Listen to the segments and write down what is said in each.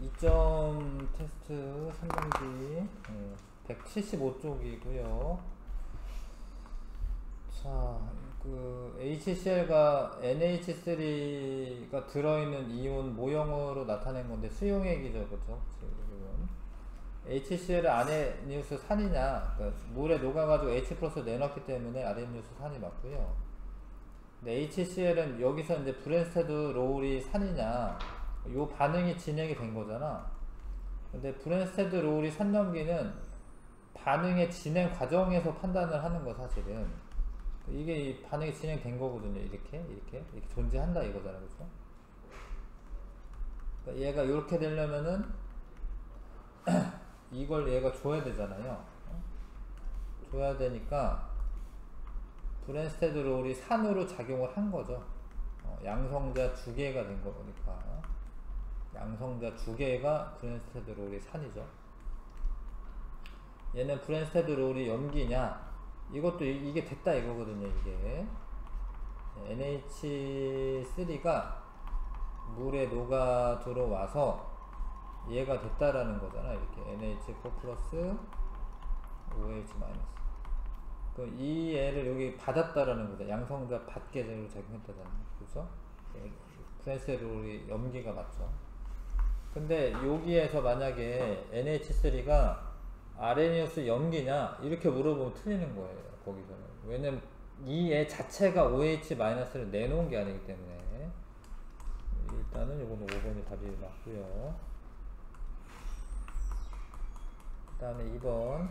2점 테스트 3단지 175쪽이고요. 자, 그 HCl과 NH3가 들어있는 이온 모형으로 나타낸 건데 수용액이죠, 그죠? 지금 HCl은 아레니우스 산이냐, 그러니까 물에 녹아가지고 H 플러스 내놨기 때문에 아레니우스 산이 맞고요. 근데 HCl은 여기서 이제 브랜스테드 로울이 산이냐, 요 반응이 진행이 된 거잖아. 근데 브랜스테드 로울이 산 넘기는 반응의 진행 과정에서 판단을 하는 거 사실은. 이게 이 반응이 진행된 거거든요. 이렇게 존재한다 이거잖아, 그죠? 그러니까 얘가 이렇게 되려면은 이걸 얘가 줘야 되잖아요. 줘야 되니까 브랜스테드 롤이 산으로 작용을 한 거죠. 양성자 두 개가 된 거니까 양성자 두 개가 브랜스테드 롤이 산이죠. 얘는 브랜스테드 롤이 염기냐? 이것도 이게 됐다 이거거든요. 이게 NH3가 물에 녹아 들어와서 얘가 됐다라는 거잖아. 이렇게 NH4 플러스 OH 마이너스. 그럼 이 애를 여기 받았다라는 거죠. 양성자 받게 되로 작용했다라는 거죠. 브랜스테드 염기가 맞죠. 근데 여기에서 만약에 NH3가 아레니우스 염기냐 이렇게 물어보면 틀리는 거예요. 거기서는. 왜냐면 이 애 자체가 OH-를 내놓은 게 아니기 때문에. 일단은 요거는 5번이 답이 맞고요. 그 다음에 2번.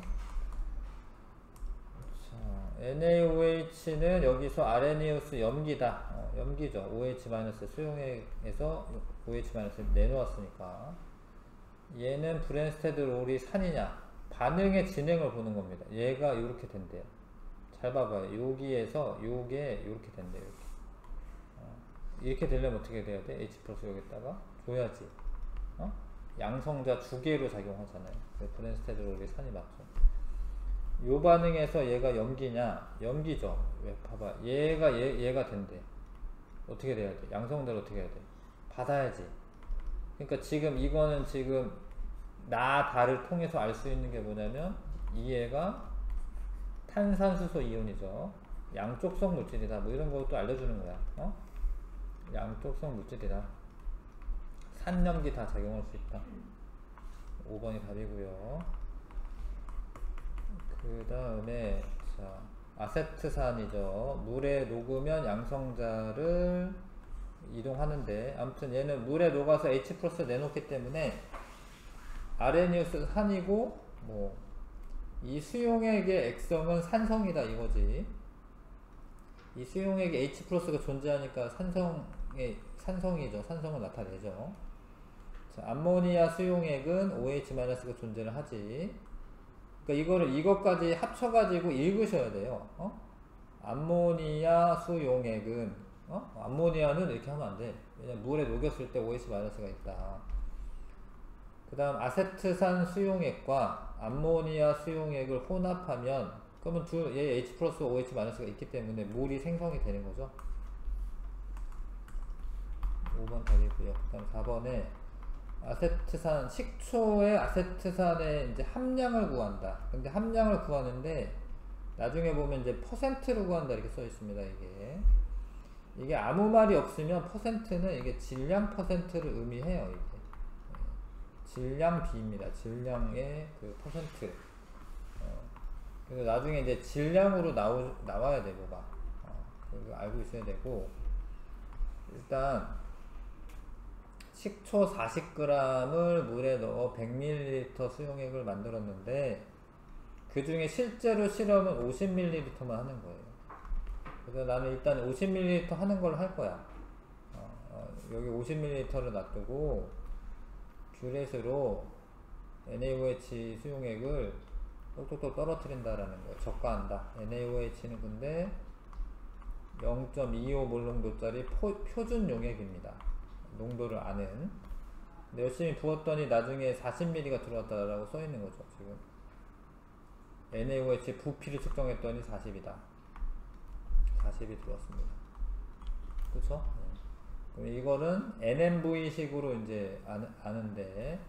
자, NaOH는 여기서 아레니우스 염기다. 염기죠. OH- 수용액에서 OH- 내놓았으니까. 얘는 브랜스테드 롤이 산이냐? 반응의 진행을 보는 겁니다. 얘가 이렇게 된대요. 잘 봐봐요. 여기에서 요게 이렇게 된대요. 이렇게 되려면 어떻게 돼야 돼? H 플러스 여기다가 줘야지. 양성자 두 개로 작용하잖아요. 브랜스테드 롤이 산이 맞죠. 요 반응에서 얘가 염기냐? 염기죠. 왜? 봐봐. 얘가 된대. 어떻게 돼야 돼? 양성자를 어떻게 해야 돼? 받아야지. 그러니까 지금 이거는 지금 나다를 통해서 알 수 있는 게 뭐냐면 이 애가 탄산수소 이온이죠. 양쪽성 물질이다. 뭐 이런 것도 알려주는 거야. 양쪽성 물질이다. 산염기 다 작용할 수 있다. 5번이 답이고요. 그 다음에 자, 아세트산이죠. 물에 녹으면 양성자를 이동하는데 아무튼 얘는 물에 녹아서 H 플러스 내놓기 때문에 아레니우스 산이고 뭐 이 수용액의 액성은 산성이다 이거지. 이 수용액에 H 플러스가 존재하니까 산성이죠. 산성을 나타내죠. 자, 암모니아 수용액은 OH-가 존재를 하지. 그러니까 이것까지 합쳐가지고 읽으셔야 돼요. 암모니아 수용액은 암모니아는 이렇게 하면 안 돼. 왜냐면 물에 녹였을 때 OH-가 있다. 그 다음 아세트산 수용액과 암모니아 수용액을 혼합하면 그러면 얘 H 플러스 OH-가 있기 때문에 물이 생성이 되는 거죠. 5번 답이고요. 그 다음 4번에 아세트산, 식초의 아세트산의 이제 함량을 구한다. 근데 함량을 구하는데 나중에 보면 이제 퍼센트로 구한다 이렇게 써 있습니다. 이게 아무 말이 없으면 퍼센트는 이게 질량 퍼센트를 의미해요. 이게 질량 비입니다. 질량의 그 퍼센트. 그래서 나중에 이제 질량으로 나와야 돼 뭐가. 그거 알고 있어야 되고 일단 식초 40g을 물에 넣어 100ml 수용액을 만들었는데 그 중에 실제로 실험은 50ml만 하는 거예요. 그래서 나는 일단 50ml 하는 걸 할 거야. 여기 50ml를 놔두고 큐렛으로 NaOH 수용액을 똑똑똑 떨어뜨린다라는 거예요. 적과한다. NaOH는 근데 0.25몰 농도짜리 표준 용액입니다. 농도를 아는. 근데 열심히 부었더니 나중에 40ml가 들어왔다라고 써있는 거죠. 지금 NaOH 부피를 측정했더니 40이다. 40이 들어왔습니다. 그쵸? 네. 그럼 이거는 NMV 식으로 이제 아는데,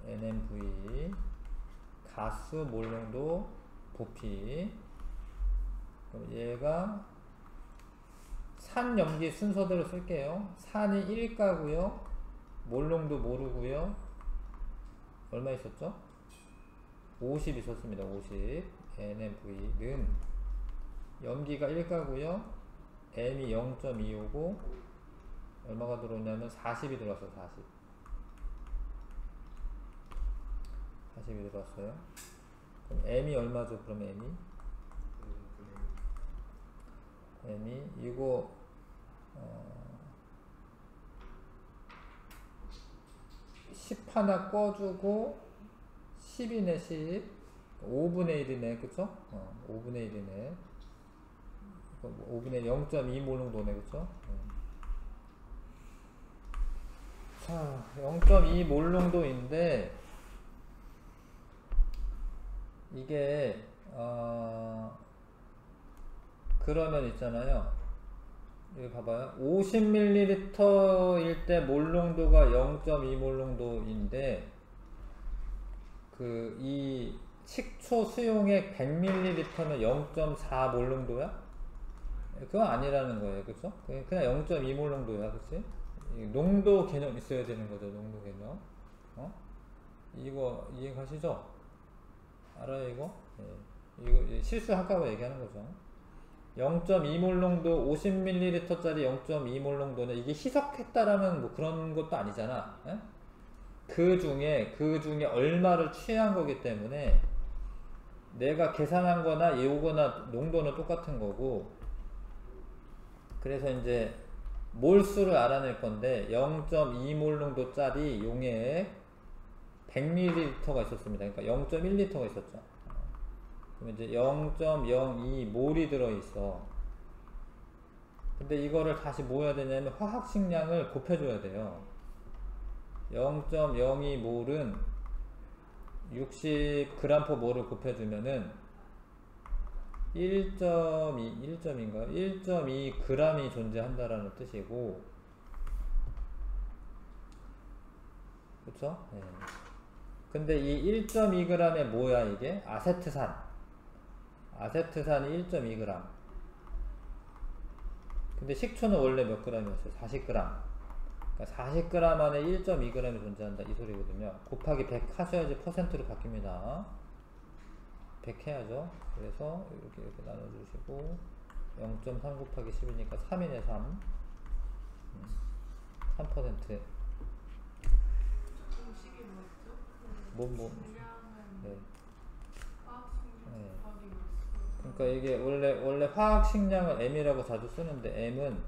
NMV 가스 몰농도 부피. 그럼 얘가 산 염기 순서대로 쓸게요. 산이 1가고요. 몰농도 모르고요. 얼마 있었죠? 50 있었습니다. 50. NMV는 염기가 1가고요. M이 0.25고 얼마가 들어오냐면 40이 들어왔어요. 40이 들어왔어요. 그럼 M이 얼마죠? 그럼 M이 이거 10 하나 꺼주고 10이네 10 5분의 1이네 그쵸? 5분의 1이네 5분의 0.2 몰농도네 그쵸? 자 0.2 몰농도인데 이게 그러면 있잖아요. 여기 봐봐요. 50ml 일 때 몰농도가 0.2 몰농도인데 그 이 식초 수용액 100ml는 0.4 몰농도야? 그건 아니라는 거예요. 그쵸? 그냥 0.2 몰농도야. 그치? 농도 개념 있어야 되는 거죠. 농도 개념. 이거 이해가시죠? 알아요 이거? 네. 이거 실수할까봐 얘기하는 거죠. 0.2몰 농도 50ml 짜리 0.2몰 농도는 이게 희석했다라는 뭐 그런 것도 아니잖아. 에? 그 중에 얼마를 취한 거기 때문에 내가 계산한 거나 요거나 농도는 똑같은 거고, 그래서 이제 몰수를 알아낼 건데 0.2몰 농도 짜리 용액 100ml가 있었습니다. 그러니까 0.1L가 있었죠. 그럼 이제 0.02몰이 들어있어. 근데 이거를 다시 뭐 해야 되냐면 화학식량을 곱해줘야 돼요. 0.02몰은 60g/몰을 곱해주면은 1.2인가요? 1.2g이 존재한다라는 뜻이고, 그쵸? 네. 근데 이 1.2g에 뭐야 이게? 아세트산이 1.2g. 근데 식초는 원래 몇 g이었어요? 40g. 그러니까 40g 안에 1.2g이 존재한다 이 소리거든요. 곱하기 100 하셔야지 퍼센트로 바뀝니다. 100 해야죠. 그래서 이렇게 나눠주시고 0.3 곱하기 10이니까 3이네 3. 3%. 네. 그러니까 이게 원래 화학식량을 M이라고 자주 쓰는데 M은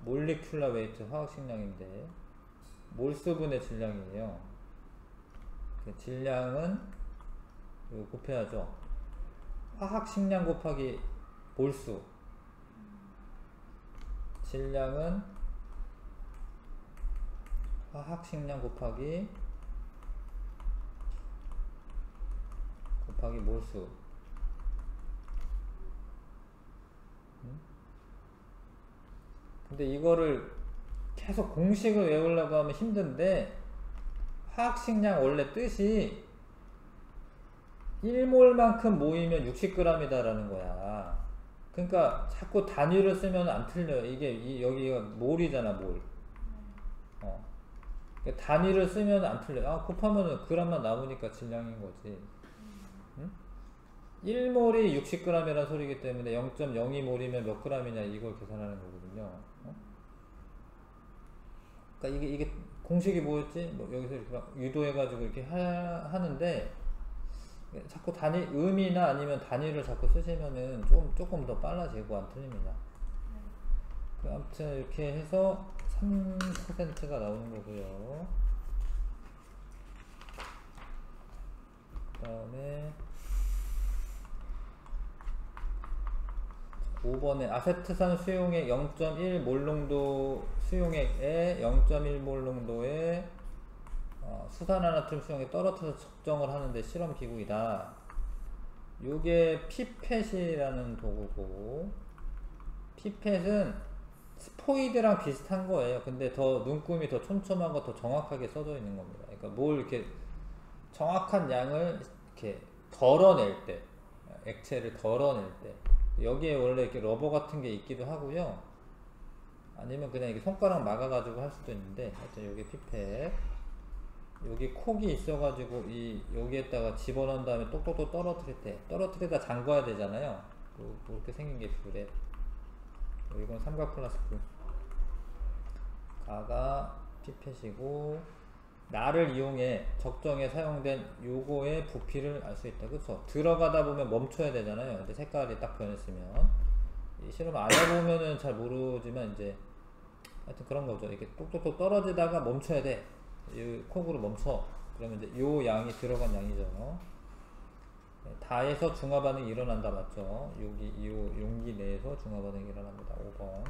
몰리큘러 웨이트 화학식량인데 몰수분의 질량이에요. 질량은 이거 곱해야죠. 화학식량 곱하기 몰수. 질량은 화학식량 곱하기 몰수. 근데 이거를 계속 공식을 외우려고 하면 힘든데, 화학식량 원래 뜻이 1몰만큼 모이면 60g이다 라는 거야. 그러니까 자꾸 단위를 쓰면 안 틀려요. 이게 여기가 몰이잖아 몰. 그러니까 단위를 쓰면 안 틀려요. 곱하면 g만 남으니까 질량인 거지. 1몰이 60g이라는 소리이기 때문에 0.02몰이면 몇 g이냐 이걸 계산하는 거거든요. 그러니까 이게 공식이 뭐였지? 뭐 여기서 이렇게 막 유도해가지고 이렇게 하는데 자꾸 음이나 아니면 단위를 자꾸 쓰시면은 조금 더 빨라지고 안 틀립니다. 아무튼 이렇게 해서 3%가 나오는 거고요. 그 다음에 5번에 아세트산 수용액 0.1몰 농도 수용액에 0.1몰 농도의 수산화나트륨 수용액 떨어뜨려서 측정을 하는데 실험 기구이다. 요게 피펫이라는 도구고, 피펫은 스포이드랑 비슷한 거예요. 근데 더 눈금이 더 촘촘하고 더 정확하게 써져 있는 겁니다. 그러니까 뭘 이렇게 정확한 양을 이렇게 덜어낼 때, 액체를 덜어낼 때, 여기에 원래 이렇게 러버 같은 게 있기도 하고요. 아니면 그냥 이렇게 손가락 막아가지고 할 수도 있는데, 하여튼 여기 피펫, 여기 콕이 있어가지고 여기에다가 집어넣은 다음에 똑똑똑 떨어뜨리다 잠궈야 되잖아요. 그렇게 생긴 게 뷰래. 이건 삼각 플라스크. 가가 피펫이고, 나를 이용해 적정에 사용된 요거의 부피를 알 수 있다. 그쵸? 들어가다 보면 멈춰야 되잖아요. 근데 색깔이 딱 변했으면. 실험 안 해보면은 잘 모르지만, 이제, 하여튼 그런 거죠. 이렇게 똑똑똑 떨어지다가 멈춰야 돼. 이 콕으로 멈춰. 그러면 이제 요 양이 들어간 양이죠. 다 해서 중화 반응이 일어난다. 맞죠? 여기 이 용기 내에서 중화 반응이 일어납니다. 5번.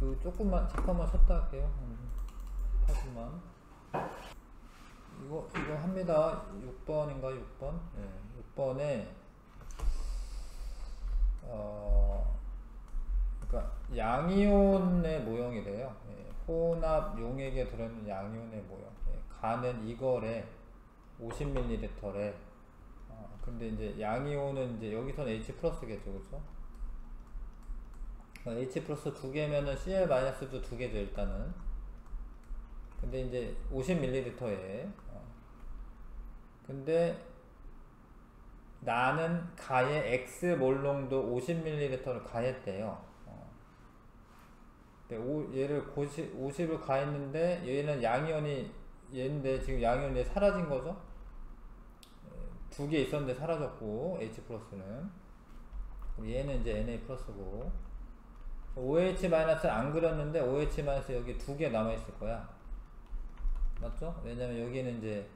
요 조금만 잠깐만 쉬었다 할게요. 8분만. 이거 합니다. 6번인가 6번? 네, 6번에 그러니까 양이온의 모형이래요. 예, 혼합 용액에 들어있는 양이온의 모형. 예, 가는 이걸에 50ml래. 근데 이제 양이온은 이제 여기서는 H 플러스겠죠, 그렇죠? H 플러스 두 개면은 Cl 마이너스도 두 개죠, 일단은. 근데 이제 50ml에 근데 나는 가에 X 몰농도 50ml를 가했대요. 얘를 50을 가했는데 얘는 양이온이 얘인데 지금 양이온이 사라진 거죠. 두 개 있었는데 사라졌고 H 플러스는 얘는 이제 Na 플러스고 OH 마이너스 안 그렸는데 OH 마이너스 여기 두 개 남아 있을 거야. 맞죠? 왜냐면 여기는 이제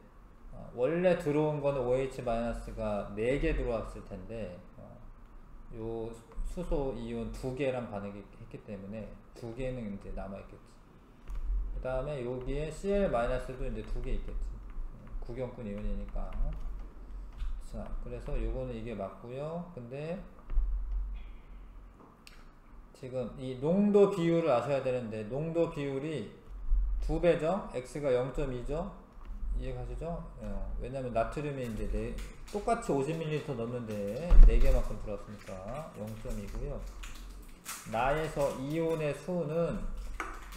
원래 들어온 거는 OH 마이너스가 4개 들어왔을 텐데 요 수소 이온 두 개랑 반응했기 때문에 두 개는 이제 남아 있겠지. 그 다음에 여기에 Cl 마이너스도 이제 두 개 있겠지. 구경꾼 이온이니까. 자, 그래서 요거는 이게 맞고요. 근데 지금 이 농도 비율을 아셔야 되는데 농도 비율이 2배죠. X가 0.2죠. 이해가시죠? 왜냐면 나트륨이 이제 똑같이 50ml 넣는데 4개만큼 들어왔으니까 0.2고요. 나에서 이온의 수는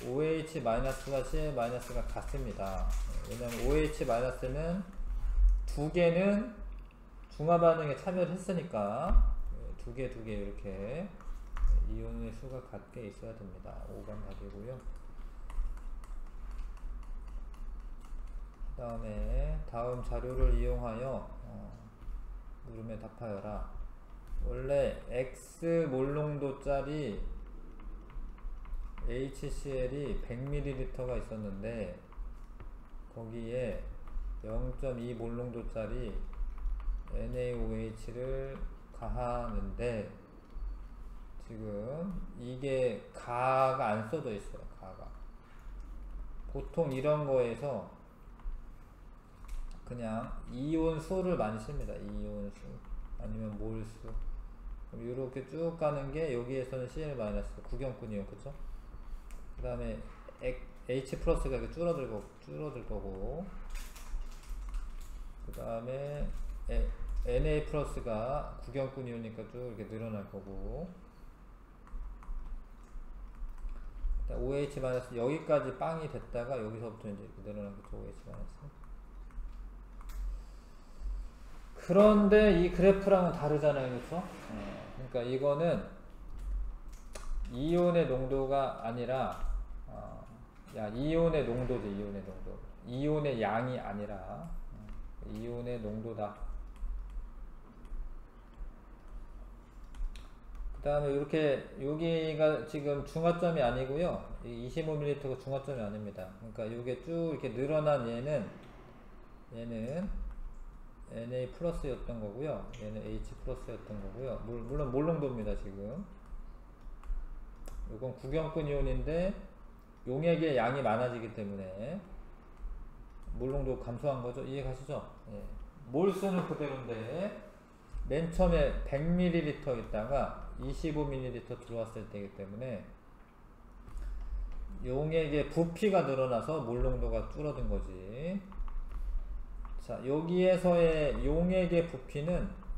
OH-와 Cl-가 같습니다. 왜냐면 OH-는 두 개는 중화 반응에 참여를 했으니까 두 개 이렇게 이온의 수가 같게 있어야 됩니다. 5번 답이고요. 그 다음에 다음 자료를 이용하여 물음에 답하여라. 원래 X 몰농도짜리 HCl이 100ml가 있었는데 거기에 0.2 몰농도짜리 NaOH를 가하는데 지금 이게 가가 안 써져 있어요. 가가 보통 이런 거에서 그냥 이온 수를 많이 씁니다. 이온 수 아니면 몰수. 그럼 이렇게 쭉 가는 게 여기에서는 Cl 마이너스 구경꾼이요, 그쵸? 그 다음에 H 플러스가 이렇게 줄어들 거고, 그 다음에 Na 플러스가 구경꾼이오니까 쭉 이렇게 늘어날 거고, OH 마이너스 여기까지 빵이 됐다가 여기서부터 이제 이렇게 늘어나겠죠. OH 마이너스. 그런데 이 그래프랑은 다르잖아요, 그렇죠? 그러니까 이거는 이온의 농도가 아니라 이온의 농도지. 이온의 농도. 이온의 양이 아니라 이온의 농도다. 그 다음에 이렇게 여기가 지금 중화점이 아니고요. 25ml가 중화점이 아닙니다. 그러니까 이게 쭉 이렇게 늘어난 얘는 Na 플러스였던 거고요. 얘는 H 플러스였던 거고요. 물론 몰농도입니다, 지금. 이건 구경꾼 이온인데 용액의 양이 많아지기 때문에 몰롱도 감소한 거죠. 이해 가시죠? 예. 몰수는 그대로인데 맨 처음에 100ml 있다가 25ml 들어왔을 때이기 때문에 용액의 부피가 늘어나서 몰롱도가 줄어든 거지. 자, 여기에서의 용액의 부피는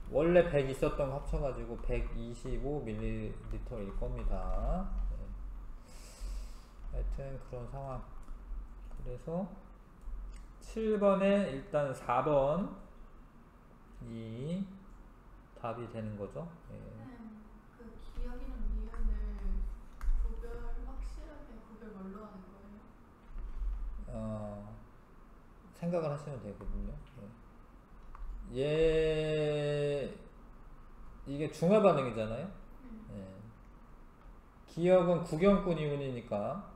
원래 100 있었던 거 합쳐가지고 125ml일 겁니다. 네. 하여튼 그런 상황. 그래서 7번에 일단 4번이 답이 되는 거죠. 네. 그 기억이랑 미연을 확실하게 구별 뭘로 하는 거예요? 생각을 하시면 되거든요. 네. 이게 중화 반응이잖아요. 네. 기억은 구경꾼 이온이니까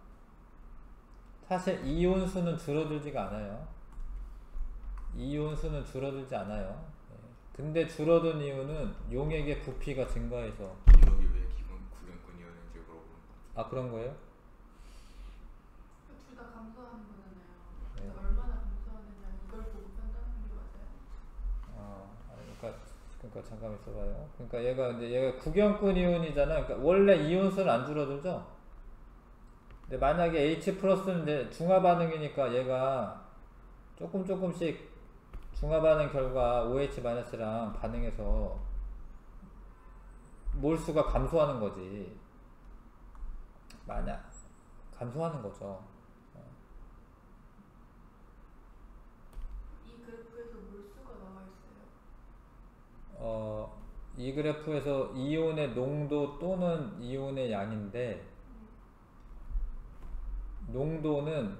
사실 이온수는 줄어들지가 않아요. 이온수는 줄어들지 않아요. 근데 줄어든 이유는 용액의 부피가 증가해서. 기억이 왜 구경꾼 이온인지 물어보는 거죠. 아, 그런 거예요? 둘 다 감소하는 거잖아요. 네. 얼마나 감소하느냐 이걸 보고 판단하는 게 맞아요? 그러니까 잠깐 있어봐요. 그러니까 얘가 구경꾼 이온이잖아. 그러니까 원래 이온수는 안 줄어들죠. 근데 만약에 H 플러스는 이제 중화 반응이니까 얘가 조금씩 중화 반응 결과 OH 마이너스랑 반응해서 몰수가 감소하는 거지. 만약 감소하는 거죠. 이 그래프에서 몰수가 나와 있어요. 이 그래프에서 이온의 농도 또는 이온의 양인데 농도는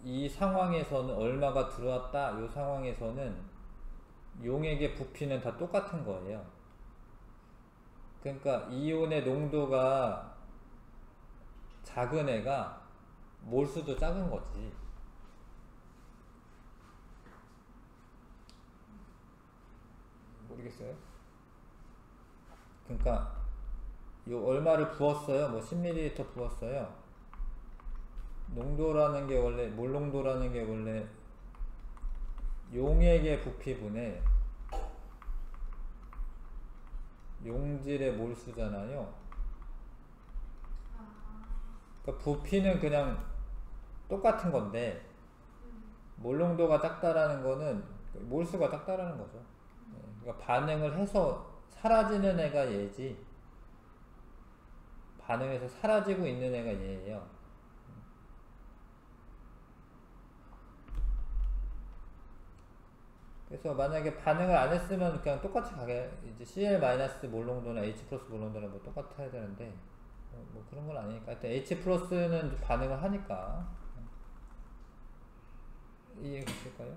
이 상황에서는 얼마가 들어왔다. 이 상황에서는 용액의 부피는 다 똑같은 거예요. 그러니까 이온의 농도가 작은 애가 몰수도 작은 거지. 모르겠어요? 그러니까 요 얼마를 부었어요? 뭐 10ml 부었어요. 농도라는 게 원래 몰농도라는 게 원래 용액의 부피분의 용질의 몰수잖아요. 그러니까 부피는 그냥 똑같은 건데 몰농도가 작다라는 거는 몰수가 작다라는 거죠. 그러니까 반응을 해서 사라지는 애가 얘지, 반응해서 사라지고 있는 애가 얘예요. 그래서 만약에 반응을 안 했으면 그냥 똑같이 가게, 이제 CL- 몰농도나 H 플러스 몰농도나 뭐 똑같아야 되는데 뭐 그런 건 아니니까. 하여튼 H 플러스는 반응을 하니까. 이해가실까요?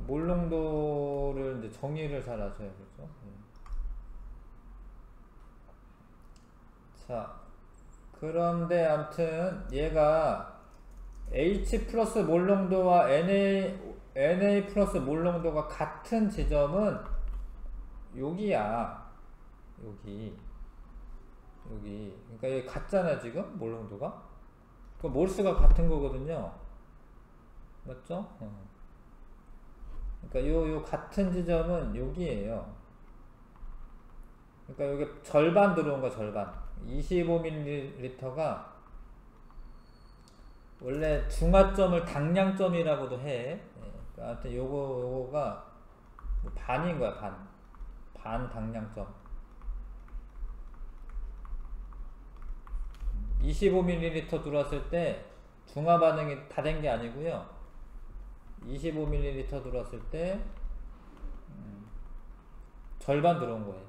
몰농도를 이제 정의를 잘 아셔야겠죠. 자, 그런데 아무튼 얘가 H 플러스 몰농도와 NA 플러스 몰농도가 같은 지점은 여기야. 여기. 그러니까 여기 같잖아, 지금 몰농도가. 그 몰수가 같은 거거든요. 맞죠? 그러니까 요 같은 지점은 여기에요. 그러니까 여기 절반 들어온 거, 절반. 25ml가 원래 중화점을 당량점이라고도 해. 그러니까 아무튼 요거가 반인 거야, 반 당량점. 25ml 들어왔을 때 중화 반응이 다 된 게 아니고요. 25ml 들어왔을 때 절반 들어온 거예요.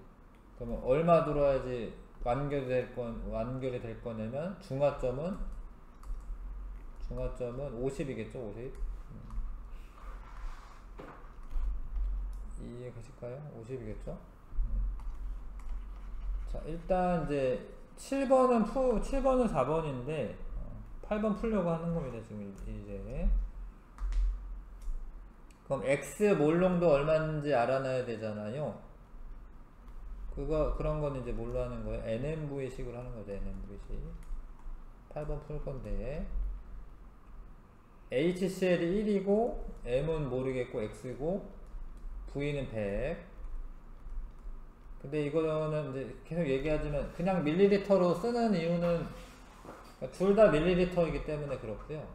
그러면 얼마 들어와야지 완결이 될 거냐면 중화점은 50이겠죠, 50. 이해가실까요? 50이겠죠? 자, 일단 이제 7번은 4번인데 8번 풀려고 하는 겁니다, 지금 이제. 그럼 X 몰농도 얼마인지 알아놔야 되잖아요. 그런 건 이제 뭘로 하는 거예요? NMV식으로 하는 거죠, NMV식. 8번 풀 건데 HCl이 1이고 M은 모르겠고 X고 V는 100. 근데 이거는 이제 계속 얘기하지만 그냥 밀리리터로 쓰는 이유는 둘 다 밀리리터이기 때문에 그렇고요.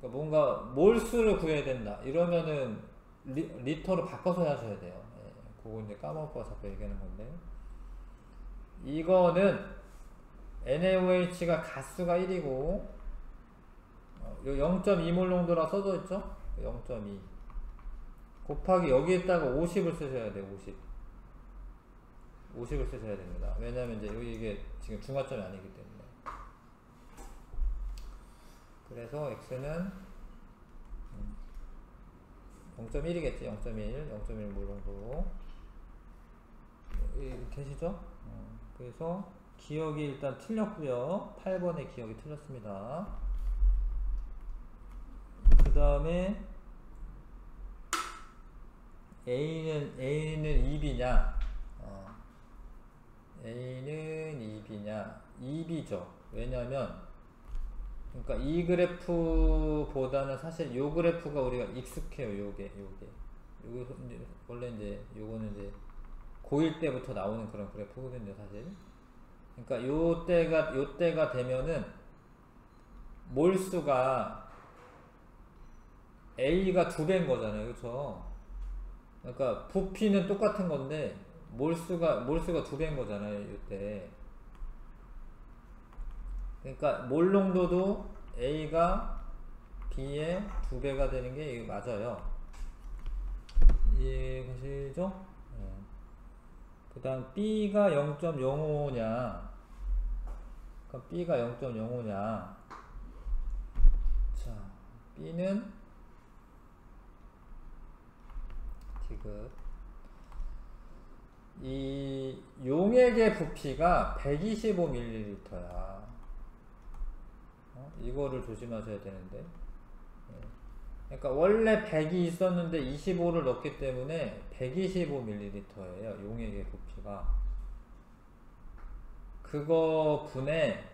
그러니까 뭔가 몰수를 구해야 된다 이러면은 리터로 바꿔서 하셔야 돼요. 예, 그거 이제 까먹고 자꾸 얘기하는 건데 이거는 NaOH가 가수가 1이고 0.2몰 농도라 써져 있죠? 0.2 곱하기 여기에다가 50을 쓰셔야 돼요. 50을 쓰셔야 됩니다. 왜냐면 이제 여기 이게 지금 중화점이 아니기 때문에. 그래서 x는 0.1이겠지. 0.1 몰농도 되시죠? 그래서 기억이 일단 틀렸고요. 8번의 기억이 틀렸습니다. 그 다음에 A는 2B냐? A는 2B냐? 2B죠. 왜냐면 그러니까 이 그래프보다는 사실 요 그래프가 우리가 익숙해요. 요게 이제 원래 이제 요거는 이제 고1 때부터 나오는 그런 그래프거든요, 사실. 그러니까 요때가 되면은 몰수가 A가 2배인 거잖아요. 그쵸? 그러니까 부피는 똑같은 건데 몰수가 2배인 거잖아요. 이때. 그러니까 몰농도도 A가 B의 2배가 되는 게 맞아요. 이해가시죠? 그 다음 B가 0.05냐 그럼 B가 0.05냐 자 B는 지금 이 용액의 부피가 125ml야. 이거를 조심하셔야 되는데. 그러니까 원래 100이 있었는데 25를 넣기 때문에 125ml예요. 용액의 부피가. 그거 분에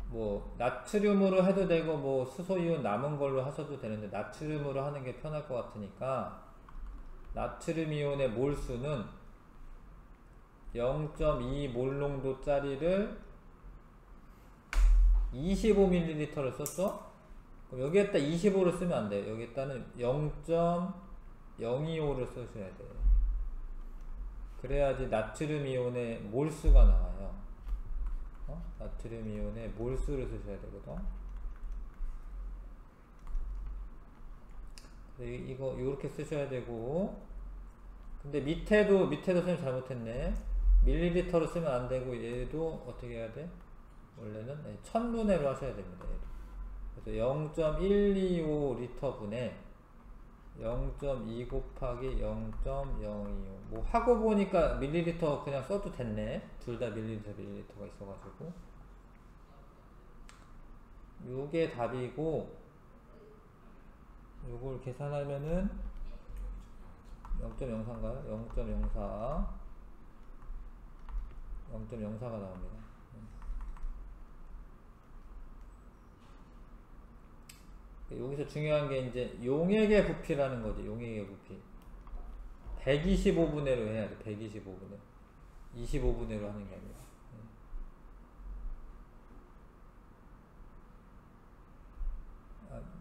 뭐 나트륨으로 해도 되고 뭐 수소이온 남은 걸로 하셔도 되는데 나트륨으로 하는 게 편할 것 같으니까 나트륨 이온의 몰수는 0.2몰 농도짜리를 25ml를 썼죠? 그럼 여기에다 25를 쓰면 안 돼요. 여기에다는 0.025를 쓰셔야 돼요. 그래야지 나트륨 이온의 몰수가 나와요. 나트륨 이온의 몰수를 쓰셔야 되거든. 이거 이렇게 쓰셔야 되고, 근데 밑에도 선생님 잘못했네. 밀리리터로 쓰면 안 되고 얘도 어떻게 해야 돼? 원래는 1000분해로 하셔야 됩니다. 그래서 0.125리터 분에 0.2 곱하기 0.025. 뭐 하고 보니까 밀리리터 그냥 써도 됐네. 둘 다 밀리리터가 있어가지고. 요게 답이고, 요걸 계산하면은 0.04인가요? 0.04가 나옵니다. 여기서 중요한 게 이제 용액의 부피라는 거지. 용액의 부피 125분해로 해야 돼. 125분해 25분해로 하는 게 아니라.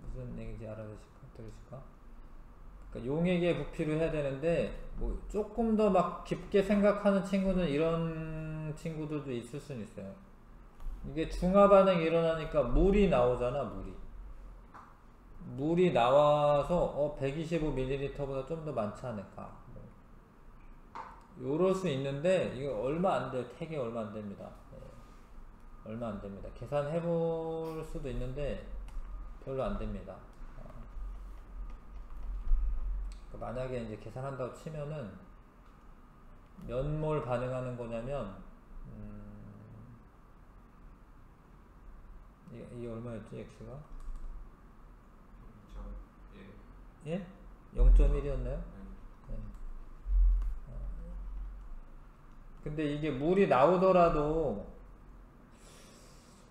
무슨 얘기인지 들으실까? 그러니까 용액의 부피로 해야 되는데 뭐 조금 더 막 깊게 생각하는 친구는 이런 친구들도 있을 수는 있어요. 이게 중화 반응이 일어나니까 물이 나오잖아. 물이 나와서 125ml보다 좀 더 많지 않을까. 요럴 수 있는데 이거 얼마 안 돼요. 택이 얼마 안 됩니다. 얼마 안 됩니다. 계산해 볼 수도 있는데 별로 안 됩니다. 만약에 이제 계산한다고 치면은 몇 몰 반응하는 거냐면 이게 얼마였지? x가? 예? 0.1이었나요? 네. 근데 이게 물이 나오더라도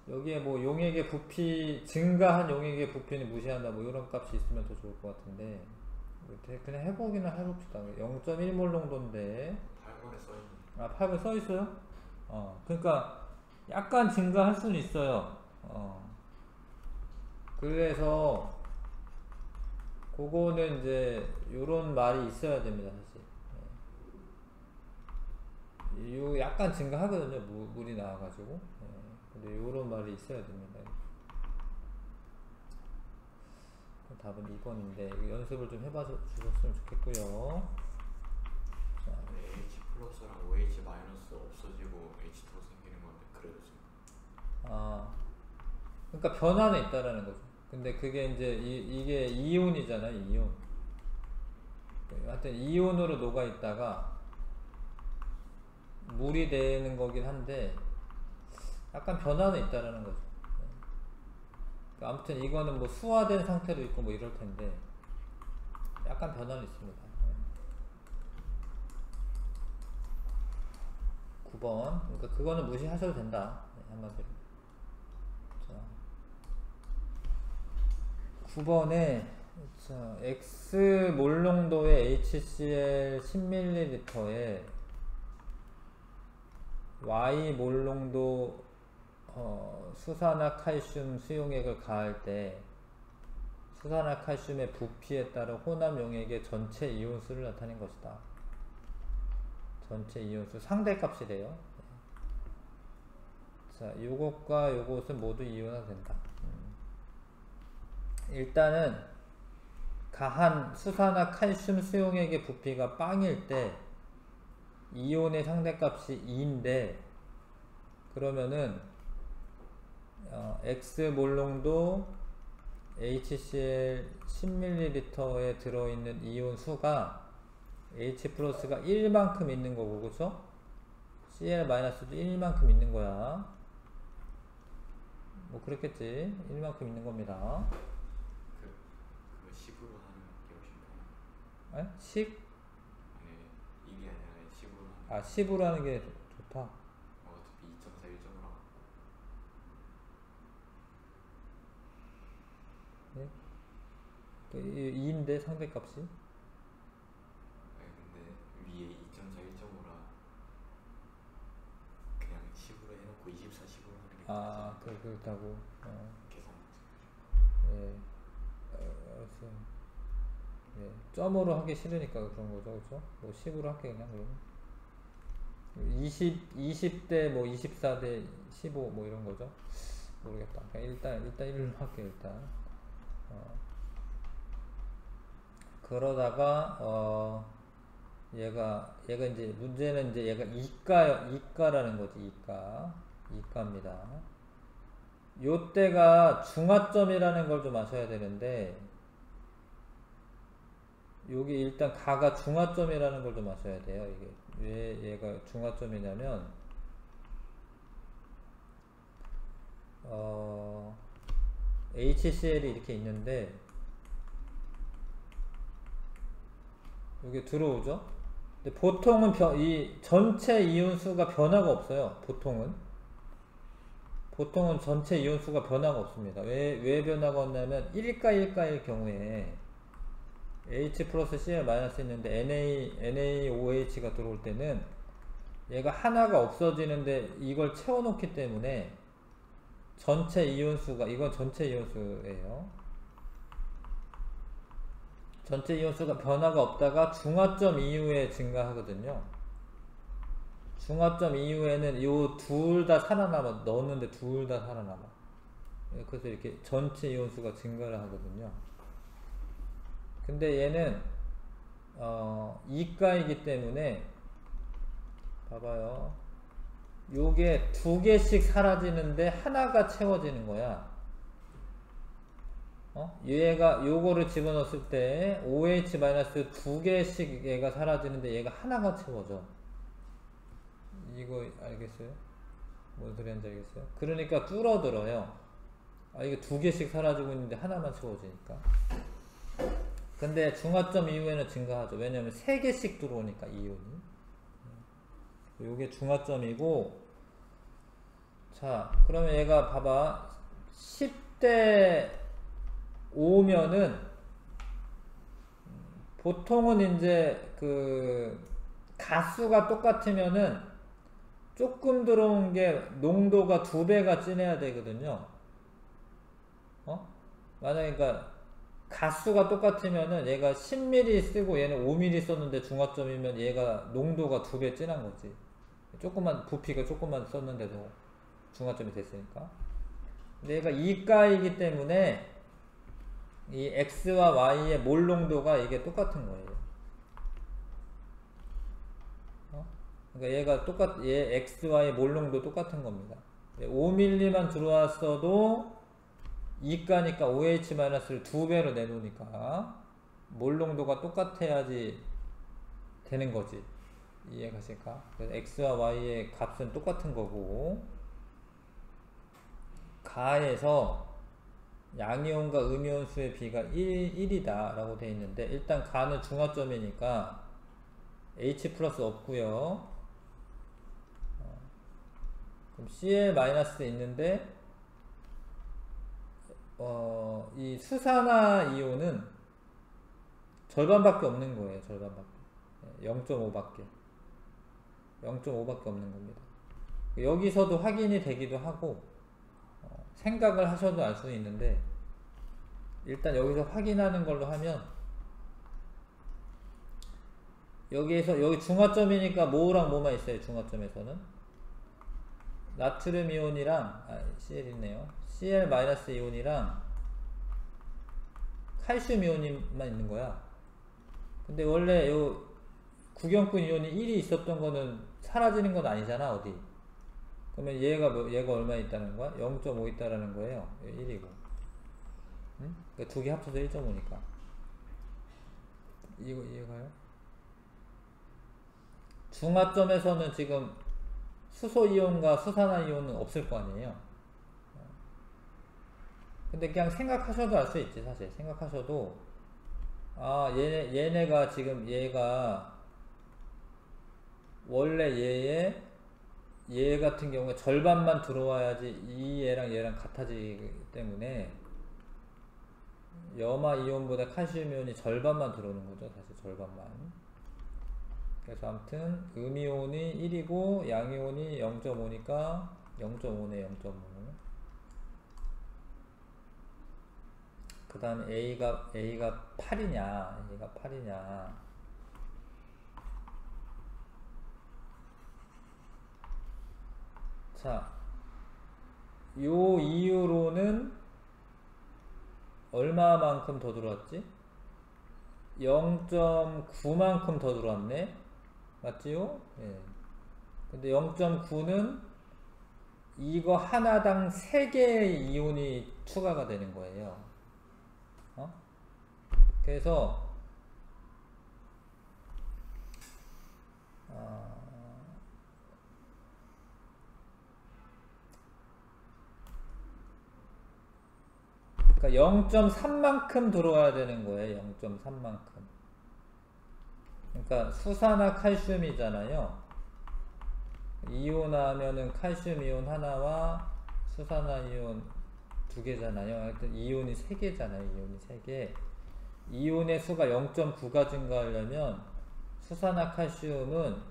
여기에 뭐 용액의 부피, 증가한 용액의 부피는 무시한다, 뭐 이런 값이 있으면 더 좋을 것 같은데, 그냥 해보기는 해봅시다. 0.1몰 농도인데, 8번에 써있는. 아, 8번 써있어요? 그러니까 약간 증가할 수는 있어요. 그래서 그거는 이제 요런 말이 있어야 됩니다, 사실. 요 약간 증가하거든요, 물이 나와가지고. 근데 요런 말이 있어야 됩니다. 답은 2번인데 연습을 좀 해봐 주셨으면 좋겠고요. 자, H 플러스랑 OH 마이너스 없어지고 H2 생기는 건데 그래도 그러니까 변화는 있다라는 거죠. 근데 그게 이제 이게 이온이잖아요, 이온. 하여튼 이온으로 녹아 있다가 물이 되는 거긴 한데 약간 변화는 있다라는 거죠. 그러니까 아무튼 이거는 뭐 수화된 상태로 있고 뭐 이럴 텐데 약간 변화는 있습니다. 9번. 그러니까 그거는 무시하셔도 된다, 한마디로. 자, 9번에 자, X 몰농도의 HCl 10ml에 Y 몰농도 수산화칼슘 수용액을 가할 때 수산화칼슘의 부피에 따른 혼합 용액의 전체 이온수를 나타낸 것이다. 전체 이온수 상대값이래요. 자, 요것과 요것은 모두 이온화된다. 일단은 가한 수산화칼슘 수용액의 부피가 빵일 때 이온의 상대값이 2인데 그러면은 X 몰농도 HCl 10ml에 들어있는 이온 수가 H 플러스가 1만큼 있는 거고, 그쵸? Cl 마이너스도 1만큼 있는 거야. 뭐 그랬겠지. 1만큼 있는 겁니다. 그거 10으로 하는 게 훨씬 편해. 에? 10? 아니 이게 아니라 10으로 하는. 아, 10으로 하는 게 좋다. 어차피 2.4 1.5라. 네? 2인데 상대값이? 아니 근데 위에 2.4 1.5라 그냥 10으로 해놓고 24 10으로 하는 게 아, 그렇다고. 계산. 예. 알았어요. 예. 점으로 하기 싫으니까 그런 거죠, 그렇죠? 뭐 10으로 할게 그냥 그러면. 20대 뭐 24대 15 뭐 이런 거죠. 모르겠다. 그냥 일단 1로 할게 일단. 그러다가 얘가 이제 문제는 이제 얘가 이가라는 거지. 이가입니다. 요때가 중화점이라는 걸 좀 아셔야 되는데 여기 일단 가가 중화점이라는 걸 좀 아셔야 돼요. 이게 왜 얘가 중화점이냐면 HCl이 이렇게 있는데 여기 들어오죠. 근데 보통은 이 전체 이온수가 변화가 없어요. 보통은 전체 이온수가 변화가 없습니다. 왜 변화가 없냐면 1가일 경우에 H 플러스 Cl 마이너스 있는데 NaOH가 들어올 때는 얘가 하나가 없어지는데 이걸 채워놓기 때문에 전체 이온수가, 이건 전체 이온수예요. 전체 이온수가 변화가 없다가 중화점 이후에 증가하거든요. 중화점 이후에는 요 둘 다 살아남아. 넣었는데 둘 다 살아남아. 그래서 이렇게 전체 이온수가 증가를 하거든요. 근데 얘는 이가이기 때문에 봐봐요. 요게 2개씩 사라지는데 하나가 채워지는 거야. 얘가 요거를 집어넣었을 때 OH 마이너스 2개씩 얘가 사라지는데 얘가 하나가 채워져. 이거 알겠어요? 뭔 소리 하는지 알겠어요? 그러니까 줄어들어요. 이게 2개씩 사라지고 있는데 하나만 채워지니까. 근데 중화점 이후에는 증가하죠. 왜냐면 3개씩 들어오니까 이온이. 요게 중화점이고, 자, 그러면 얘가 봐봐. 10대 5면은 보통은 이제 그 가수가 똑같으면은 조금 들어온 게 농도가 2배가 진해야 되거든요. 만약에 그러니까 가수가 똑같으면은 얘가 10ml 쓰고 얘는 5ml 썼는데 중화점이면 얘가 농도가 2배 진한 거지. 조금만 부피가 조금만 썼는데도 중화점이 됐으니까. 근데 얘가 이가이기 때문에 이 X와 Y의 몰 농도가 이게 똑같은 거예요. 그러니까 얘 X와의 몰 농도 똑같은 겁니다. 5mm만 들어왔어도 이가니까 OH-를 2배로 내놓으니까 몰 농도가 똑같아야지 되는 거지. 이해가실까? 그래서 X와 Y의 값은 똑같은 거고, 가에서 양이온과 음이온 수의 비가 1이다 라고 되어 있는데, 일단 가는 중화점이니까 H 플러스 없고요. 그럼 Cl 마이너스 있는데 이 수산화 이온은 절반밖에 없는 거예요. 절반밖에. 0.5밖에. 0.5밖에 없는 겁니다. 여기서도 확인이 되기도 하고 생각을 하셔도 알 수 있는데, 일단 여기서 확인하는 걸로 하면, 여기 중화점이니까 뭐랑 뭐만 있어요. 중화점에서는 나트륨 이온이랑 Cl 있네요. Cl 마이너스 이온이랑 칼슘 이온만 있는 거야. 근데 원래 요 구경꾼 이온이 1이 있었던 거는 사라지는 건 아니잖아. 어디? 그러면 얘가 얼마 있다는 거야? 0.5 있다라는 거예요. 1이고. 응? 그러니까 두 개 합쳐서 1.5니까. 이해가요? 중화점에서는 지금 수소이온과 수산화이온은 없을 거 아니에요. 근데 그냥 생각하셔도 알 수 있지. 사실 생각하셔도 얘네가 지금 얘가 원래 얘 같은 경우에 절반만 들어와야지 이 얘랑 얘랑 같아지기 때문에 염화 이온보다 칼슘 이온이 절반만 들어오는 거죠. 사실 절반만. 그래서 아무튼 음이온이 1이고 양이온이 0.5니까 0.5네. 0.5. 그 다음에 A가 8이냐 얘가 8이냐. 자, 요 이후로는 얼마만큼 더 들어왔지? 0.9만큼 더 들어왔네. 맞지요? 예. 근데 0.9는 이거 하나당 3개의 이온이 추가가 되는 거예요. 그래서 그러니까 0.3만큼 들어와야 되는 거예요. 0.3만큼. 그러니까 수산화 칼슘이잖아요. 이온하면은 칼슘 이온 하나와 수산화 이온 2개잖아요. 하여튼 이온이 3개잖아요. 이온이 3개. 이온의 수가 0.9가 증가하려면 수산화 칼슘은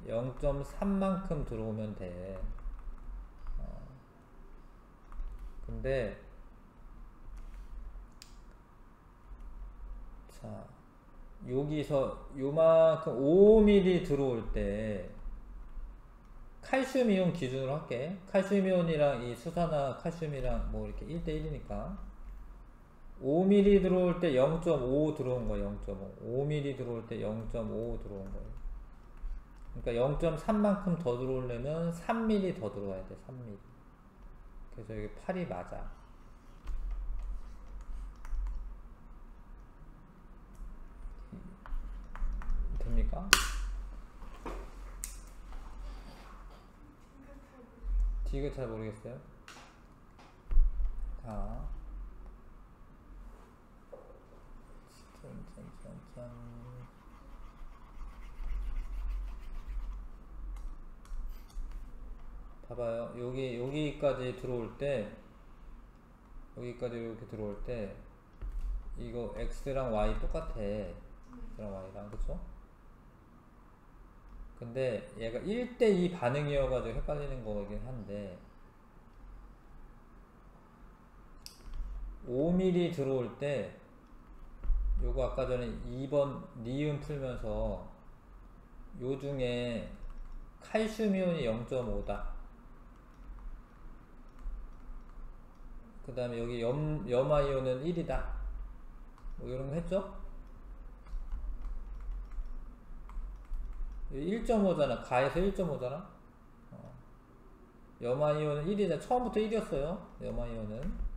0.3만큼 들어오면 돼. 근데 자, 여기서 요만큼 5mm 들어올 때 칼슘 이온 기준으로 할게. 칼슘 이온이랑 이 수산화 칼슘이랑 뭐 이렇게 1대1이니까 5mm 들어올 때 0.5 들어온 거예요. 0.5. 5mm 들어올 때 0.5 들어온 거예요. 그러니까 0.3만큼 더 들어오려면 3mm 더 들어와야 돼. 3mm. 그래서 여기 8이 맞아. 됩니까? 이거 잘 모르겠어요. 봐봐요. 여기까지 들어올 때, 여기까지 이렇게 들어올 때, 이거 x랑 y 똑같아. x랑 y랑, 그쵸? 근데 얘가 1대2 반응이어가지고 헷갈리는 거긴 한데, 5mm 들어올 때, 요거 아까 전에 2번 니은 풀면서, 요 중에 칼슘 이온이 0.5다. 그 다음에 여기 염화이온은 1이다. 뭐 이런 거 했죠? 1.5잖아. 가에서 1.5잖아. 염화이온은 1이잖아. 처음부터 1이었어요. 염화이온은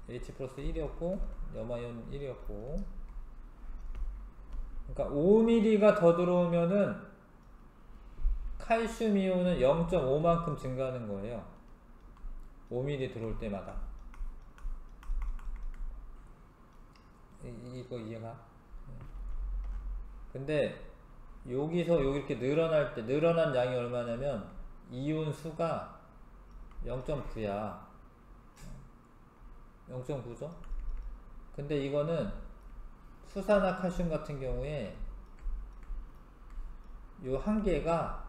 H 플러스 1이었고, 염화이온은 1이었고. 그러니까 5mm가 더 들어오면은 칼슘 이온은 0.5만큼 증가하는 거예요. 5mm 들어올 때마다. 이거 이해가? 근데 여기서 여기 이렇게 늘어날 때 늘어난 양이 얼마냐면 이온 수가 0.9야. 0.9죠? 근데 이거는 수산화칼슘 같은 경우에 요 한 개가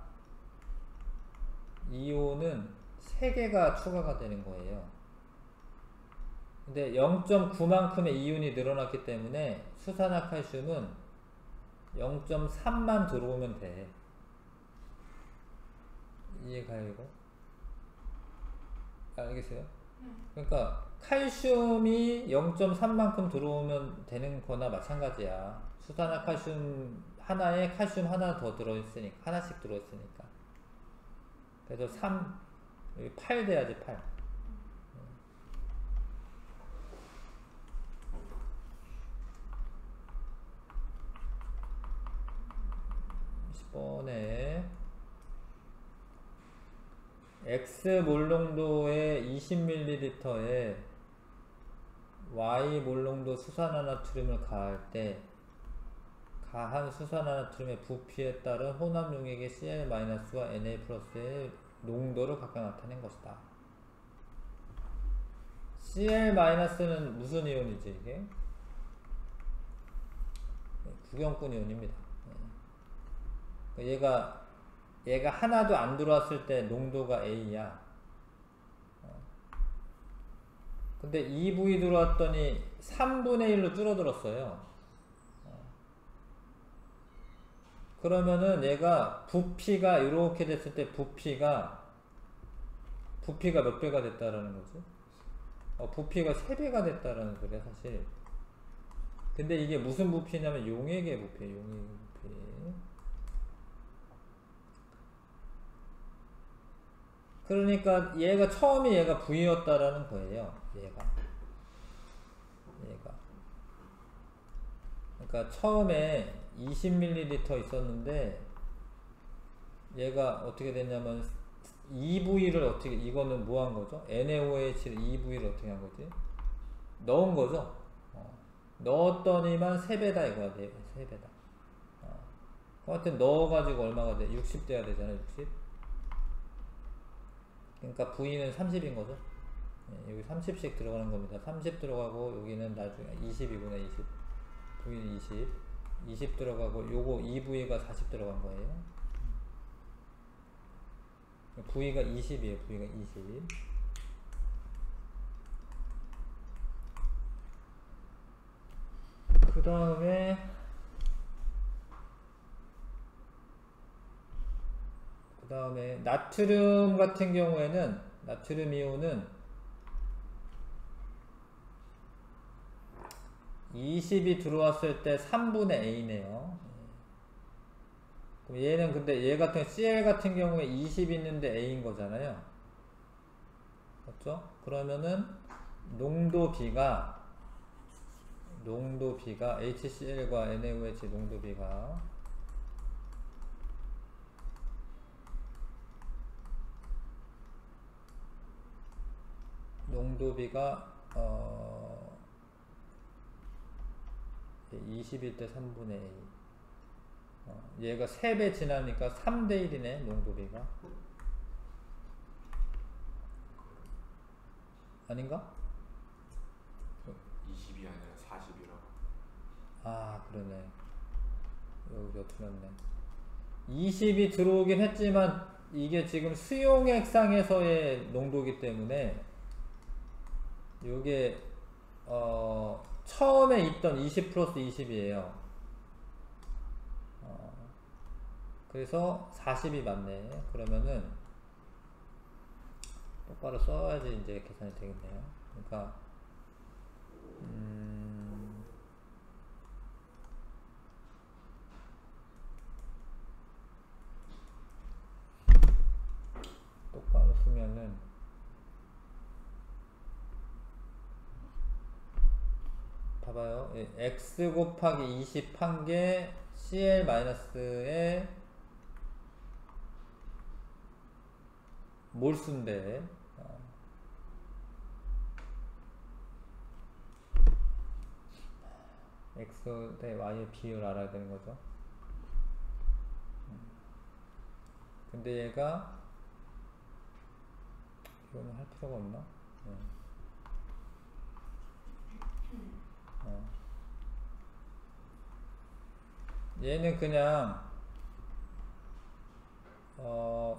이온은 3개가 추가가 되는 거예요. 근데 0.9만큼의 이온이 늘어났기 때문에 수산화칼슘은 0.3만 들어오면 돼. 이해가요, 이거? 알겠어요? 그러니까 칼슘이 0.3만큼 들어오면 되는 거나 마찬가지야. 수산화칼슘 하나에 칼슘 하나 더 들어있으니까, 하나씩 들어있으니까. 그래서 3, 여기 8 돼야지, 8. 10번에 X 몰농도의 20ml에 Y 몰농도 수산화나트륨을 가할 때 가한 수산화나트륨의 부피에 따른 혼합 용액의 Cl-와 Na+의 농도를 각각 나타낸 것이다. Cl-는 무슨 이온이지 이게? 구경꾼 이온입니다. 얘가 하나도 안 들어왔을 때 농도가 A야. 근데 2V 들어왔더니 3분의 1로 줄어들었어요. 그러면은 얘가 부피가 이렇게 됐을 때 부피가 몇 배가 됐다라는 거지? 부피가 3배가 됐다라는 소리야 사실. 근데 이게 무슨 부피냐면 용액의 부피예요. 용액의 부피. 그러니까 얘가 처음에 얘가 V였다라는 거예요. 얘가. 그러니까 처음에 20ml 있었는데 얘가 어떻게 됐냐면 2V를 어떻게, 이거는 뭐 한 거죠? NaOH를 2V를 어떻게 한 거지? 넣은 거죠? 넣었더니만 3배다 이거야. 3배다. 하여튼 넣어가지고 얼마가 돼? 60 돼야 되잖아, 60. 그러니까 V는 30인 거죠. 여기 30씩 들어가는 겁니다. 30 들어가고 여기는 나중에 20이구나. 20. V는 20 들어가고 요거 2V가 40 들어간 거예요. V가 20이에요. V가 20. 그 다음에 나트륨 같은 경우에는 나트륨 이온은 20이 들어왔을 때 3분의 A네요. 그럼 얘는 근데 얘 같은 Cl 같은 경우에 20 있는데 A인 거잖아요. 맞죠? 그러면은 농도 B가 HCl과 NaOH 농도 B가 농도비가 20일 때 3분의 1. 얘가 3배 지나니까 3대 1이네 농도비가. 아닌가? 20이 아니라 40이라고. 아 그러네. 여기서 틀렸네. 20이 들어오긴 했지만 이게 지금 수용액상에서의 농도이기 때문에 요게 처음에 있던 20 플러스 20이에요. 그래서 40이 맞네. 그러면은 똑바로 써야지 이제 계산이 되겠네요. 그러니까 똑바로 쓰면은 봐봐요. x 곱하기 20 한 게 cl 마이너스의 몰수인데 x 대 y의 비율을 알아야 되는 거죠. 근데 얘가 이거는 할 필요가 없나? 얘는 그냥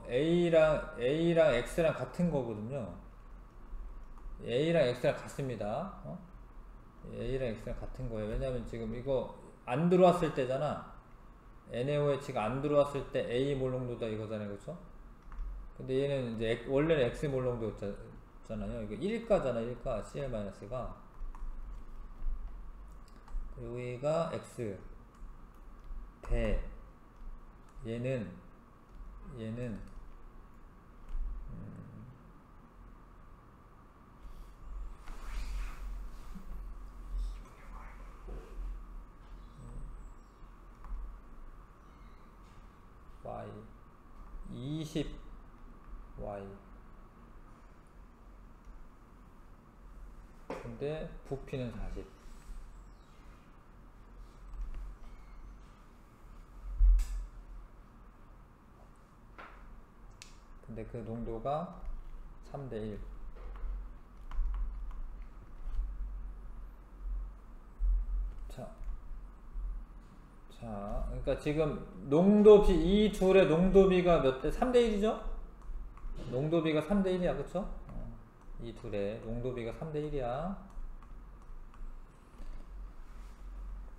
A랑 X랑 같은 거거든요. A랑 X랑 같습니다. A랑 X랑 같은 거예요. 왜냐면 지금 이거 안 들어왔을 때잖아. NaOH가 안 들어왔을 때 A 몰농도다 이거잖아요. 그쵸? 근데 얘는 이제 원래는 X 몰농도였잖아요. 이거 1가잖아. 1가 CL-가 여기가 X 대 얘는 Y 20 Y 근데 부피는 40. 근데 그 농도가 3대1. 자, 그러니까 지금 농도비, 이 둘의 농도비가 몇 대? 3대1이죠? 농도비가 3대1이야, 그쵸? 이 둘의 농도비가 3대1이야.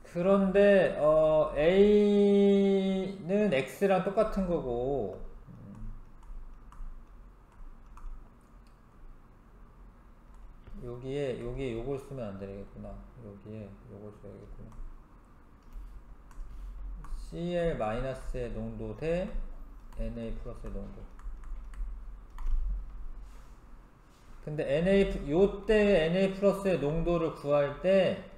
그런데, A는 X랑 똑같은 거고, 여기에 요걸 쓰면 안 되겠구나. 여기에 요걸 써야겠구나. CL-의 농도 대 Na 플러스의 농도. 근데 요때 Na 플러스의 농도를 구할 때,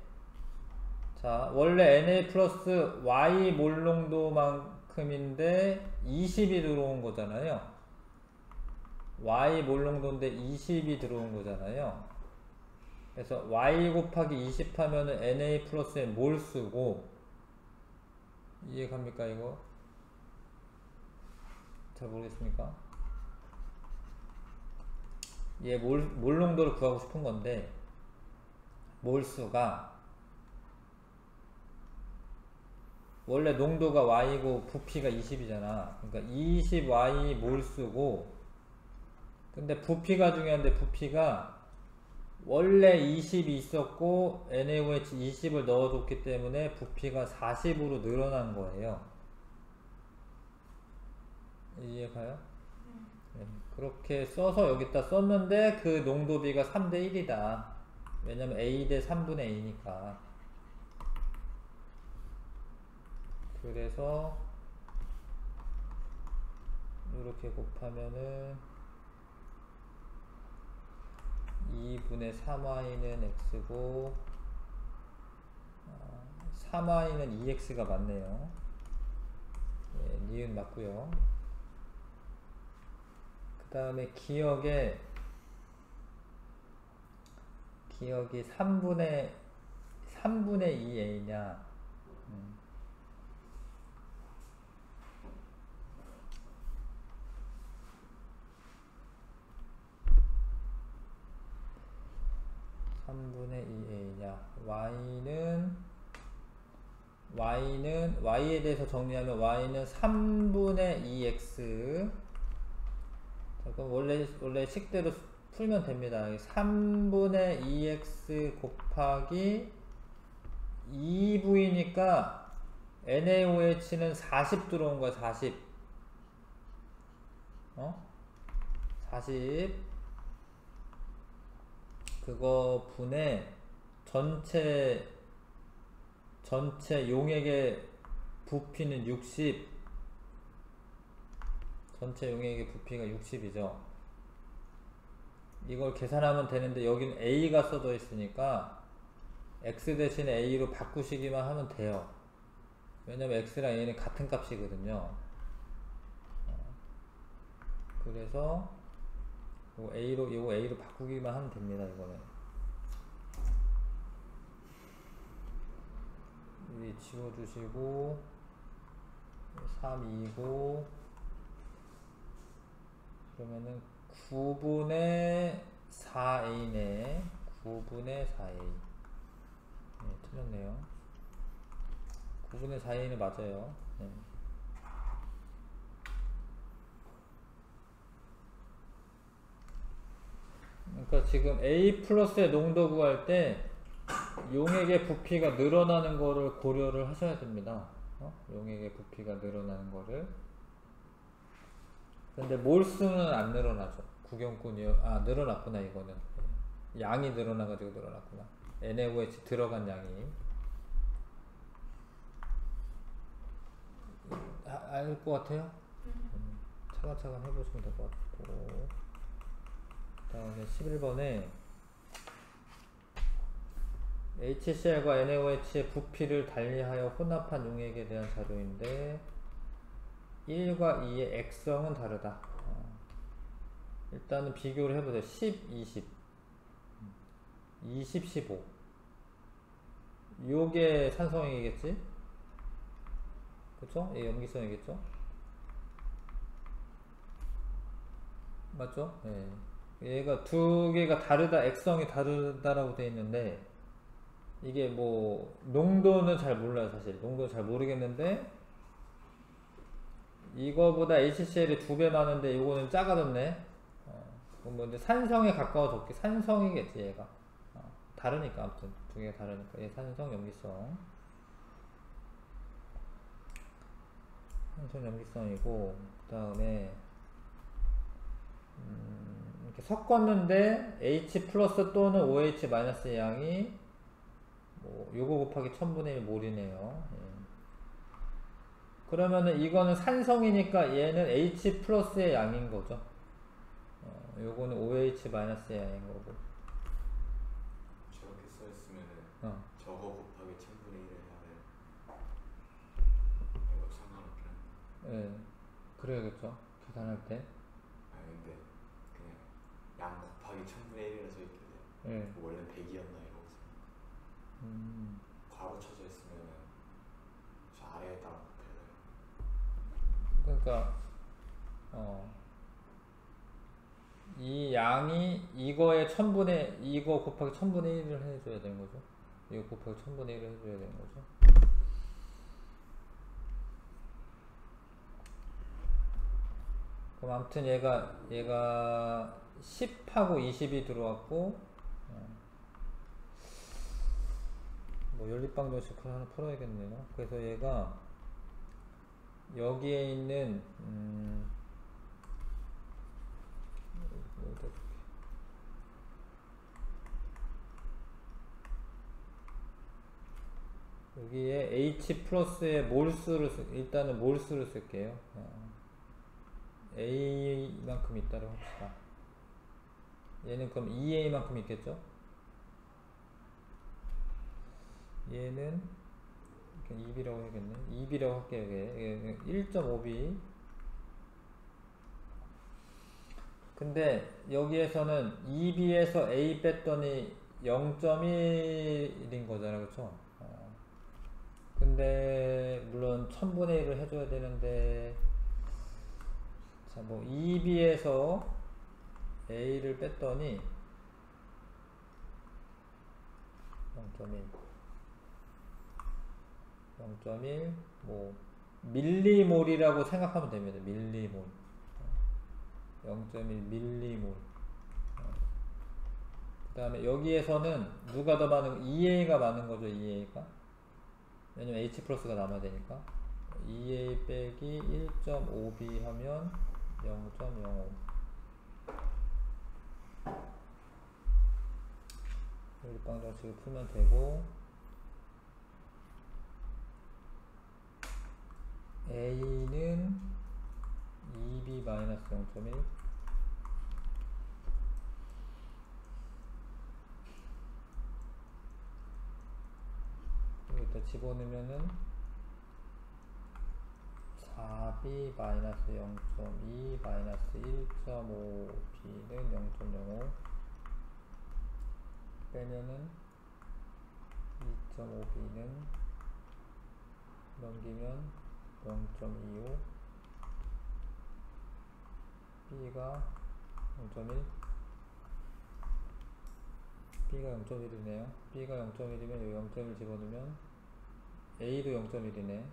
자, 원래 Na 플러스 Y 몰 농도만큼인데 20이 들어온 거잖아요. Y 몰 농도인데 20이 들어온 거잖아요. 그래서 Y 곱하기 20 하면은 Na 플러스의 몰수고, 이해갑니까 이거? 잘 모르겠습니까? 얘 몰 농도를 구하고 싶은 건데 몰수가 원래 농도가 Y고 부피가 20이잖아. 그러니까 20Y 몰수고, 근데 부피가 중요한데 부피가 원래 20이 있었고 NaOH 20을 넣어줬기 때문에 부피가 40으로 늘어난 거예요. 이해가요? 네. 그렇게 써서 여기다 썼는데 그 농도비가 3대1이다. 왜냐면 A 대 3분의 A니까. 그래서 이렇게 곱하면은 2분의 3y는 x고 3y는 2x가 맞네요. 예, 니은 맞고요. 그 다음에 기억이 3분의 2a냐 3분의 2a냐, y에 대해서 정리하면 y는 3분의 2x. 자, 그럼 원래 식대로 풀면 됩니다. 3분의 2x 곱하기 2v니까 NaOH는 40 들어온 거야. 40. 40. 그거 분의 전체 용액의 부피는 60. 전체 용액의 부피가 60이죠. 이걸 계산하면 되는데 여기는 A가 써져 있으니까 X 대신에 A로 바꾸시기만 하면 돼요. 왜냐면 X랑 A는 같은 값이거든요. 그래서 이거 A로 바꾸기만 하면 됩니다. 이거는 여기 지워주시고 3, 2고 그러면은 9분의 4a네. 9분의 4a. 네, 틀렸네요. 9분의 4a는 맞아요. 네. 그러니까 지금 A 플러스의 농도 구할 때 용액의 부피가 늘어나는 거를 고려를 하셔야 됩니다. 용액의 부피가 늘어나는 거를. 근데 몰수는 안 늘어나죠. 구경꾼이요. 아, 늘어났구나, 이거는. 양이 늘어나가지고 늘어났구나. NaOH 들어간 양이. 알 것 같아요? 차근차근 해보시면 될 것 같고. 그 다음에 11번에 HCl과 NaOH의 부피를 달리하여 혼합한 용액에 대한 자료인데 1과 2의 액성은 다르다. 일단은 비교를 해보세요. 10, 20 20, 15 요게 산성이겠지? 그쵸? 얘 염기성이겠죠? 맞죠? 예. 얘가 두 개가 다르다, 액성이 다르다라고 되어 있는데 이게 뭐 농도는 잘 몰라요. 사실 농도는 잘 모르겠는데 이거보다 HCl이 2배 많은데 이거는 작아졌네. 그럼 뭐 이제 산성에 가까워졌기, 산성이겠지 얘가. 다르니까. 아무튼 두 개가 다르니까 얘 산성, 염기성. 산성, 염기성이고 그 다음에 이렇게 섞었는데 H 플러스 또는 OH 마이너스의 양이 뭐 요거 곱하기 1000분의 1 몰이네요. 예. 그러면은 이거는 산성이니까 얘는 H 플러스의 양인 거죠. 요거는 OH 마이너스의 양인 거고. 저렇게 써있으면은 저거 곱하기 1000분의 1을 해야 돼. 이거 상관없긴 한데. 예, 그래야겠죠. 계산할 때. 아 근데 그냥 양 곱하기 1000분의 1이라 써있길래 예. 원래 100이었나 이러고서 괄호 쳐져 있으면은 저 아래에다가 곱해야 돼요. 그러니까 이 양이 이거 곱하기 1000분의 1을 해줘야 되는 거죠. 이거 곱하기 1000분의 1을 해줘야 되는 거죠. 그럼 아무튼 얘가 10하고 20이 들어왔고 뭐 연립방정식 하나 풀어야겠네요. 그래서 얘가 여기에 있는 여기에 H 플러스의 몰수를 일단은 몰수를 쓸게요. A만큼 있다고 합시다. 얘는 그럼 2A만큼 있겠죠? 얘는 2B라고 해야겠네. 2B라고 할게요. 이게 1.5B. 근데 여기에서는 2B에서 A 뺐더니 0.1인 거잖아요. 그쵸? 근데 물론 1000분의 1을 해줘야 되는데 자, 뭐 2B에서 A를 뺐더니 0.1 뭐 밀리몰이라고 생각하면 됩니다. 밀리몰 0.1 밀리몰. 그 다음에 여기에서는 누가 더 많은, EA가 많은 거죠. EA가 왜냐면 H 플러스가 남아야 되니까 2A 빼기 1.5B 하면 0.05. 일방정식을 풀면 되고, A는 2B 마이너스 0.1 여기다 집어넣으면은 4B 마이너스 0.2 마이너스 1.5B는 0.05 빼면은 2.5B는 넘기면 0.25 B가 0.1 B가 0.1이네요. B가 0.1이면 여기 0.1 집어넣으면 A도 0.1이네.